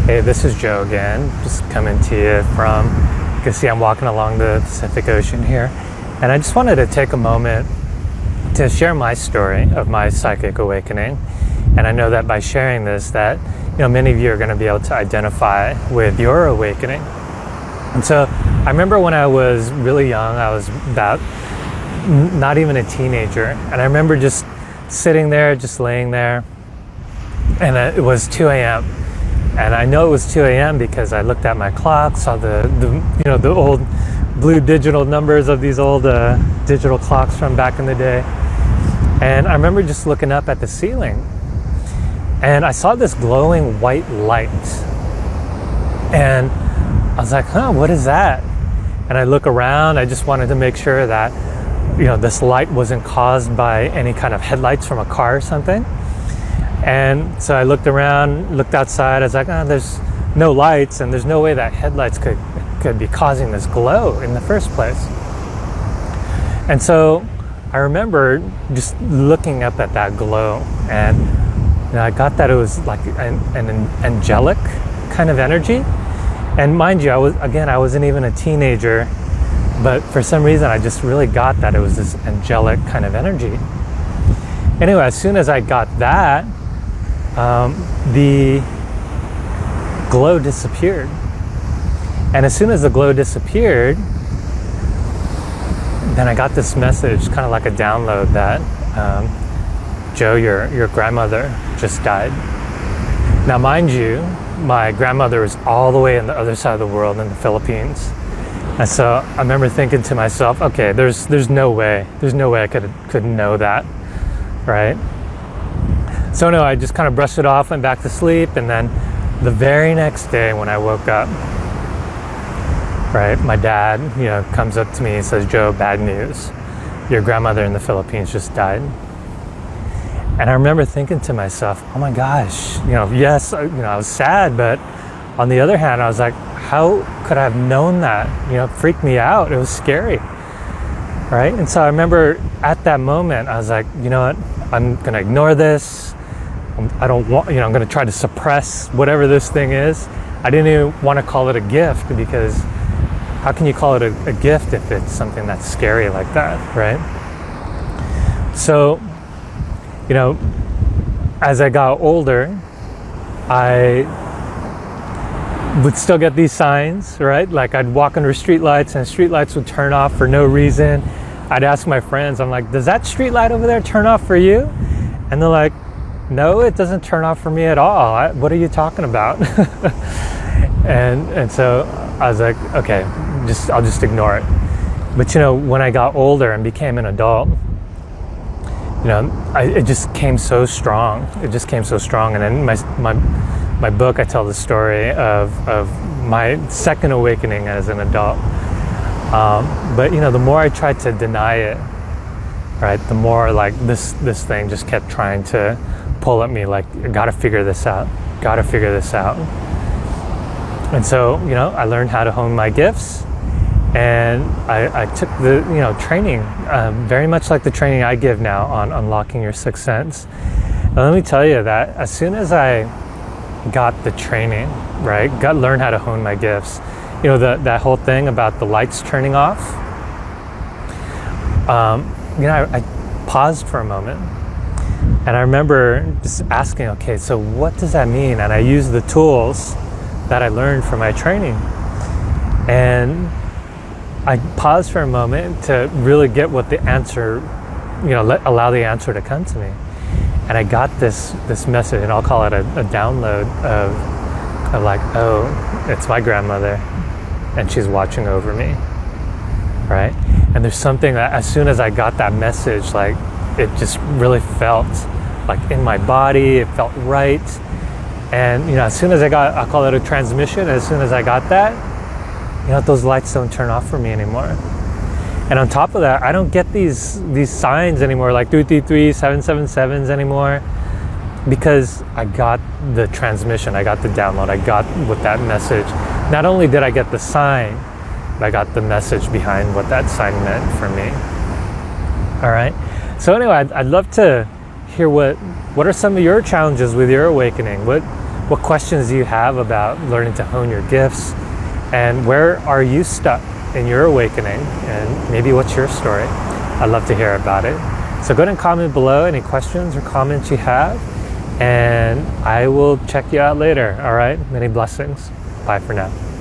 Hey, this is Joe again, just coming to you from, you can see I'm walking along the Pacific Ocean here, and I just wanted to take a moment to share my story of my psychic awakening. And I know that by sharing this that, many of you are going to be able to identify with your awakening. And so I remember when I was really young, I was about not even a teenager, and I remember just sitting there, just laying there, and it was 2 a.m. And I know it was 2 a.m. because I looked at my clock, saw the old blue digital numbers of these old digital clocks from back in the day. And I remember just looking up at the ceiling, and I saw this glowing white light. And I was like, what is that? And I look around, I just wanted to make sure that, this light wasn't caused by any kind of headlights from a car or something. And so I looked around, looked outside, I was like, there's no lights, and there's no way that headlights could be causing this glow in the first place. And so I remember just looking up at that glow, and I got that it was like an angelic kind of energy. And mind you, I wasn't even a teenager, but for some reason I just really got that it was this angelic kind of energy. Anyway, as soon as I got that, the glow disappeared. And as soon as the glow disappeared, then I got this message, kind of like a download, that Joe, your grandmother just died. Now mind you, my grandmother was all the way on the other side of the world in the Philippines. And so I remember thinking to myself, okay, there's no way I could know that, right? So no, I just kind of brushed it off, went back to sleep, and then the very next day when I woke up, right, my dad, comes up to me and says, Joe, bad news. Your grandmother in the Philippines just died. And I remember thinking to myself, oh my gosh, yes, I was sad, but on the other hand, I was like, how could I have known that? It freaked me out. It was scary, right? And so I remember at that moment, I was like, you know what? I'm going to ignore this. I don't want, I'm going to try to suppress whatever this thing is. I didn't even want to call it a gift, because how can you call it a gift if it's something that's scary like that, right? So, as I got older, I would still get these signs, right? Like I'd walk under streetlights and streetlights would turn off for no reason. I'd ask my friends, I'm like, does that streetlight over there turn off for you? And they're like, no, it doesn't turn off for me at all. What are you talking about? and so I was like, okay, I'll just ignore it. But when I got older and became an adult, it just came so strong. And then my book, I tell the story of my second awakening as an adult. But the more I tried to deny it, right, the more like this thing just kept trying to pull at me, like, gotta figure this out. And so, I learned how to hone my gifts, and I took the, training, very much like the training I give now on unlocking your sixth sense. And let me tell you that as soon as I got the training, right, learned how to hone my gifts, that whole thing about the lights turning off, I paused for a moment, and I remember just asking, okay, so what does that mean? And I used the tools that I learned from my training, and I paused for a moment to really get what the answer, allow the answer to come to me. And I got this message, and I'll call it a download of like, oh, it's my grandmother, and she's watching over me, right? And there's something that as soon as I got that message, like, it just really felt like in my body, it felt right. And as soon as I'll call it a transmission, as soon as I got that, those lights don't turn off for me anymore. And on top of that, I don't get these signs anymore, like 333, 777s anymore, because I got the transmission, I got the download, I got with that message. Not only did I get the sign, but I got the message behind what that sign meant for me. All right. So anyway, I'd love to hear what are some of your challenges with your awakening. What What questions do you have about learning to hone your gifts? And where are you stuck in your awakening? And maybe what's your story? I'd love to hear about it. So go ahead and comment below any questions or comments you have, and I will check you out later. All right, many blessings. Bye for now.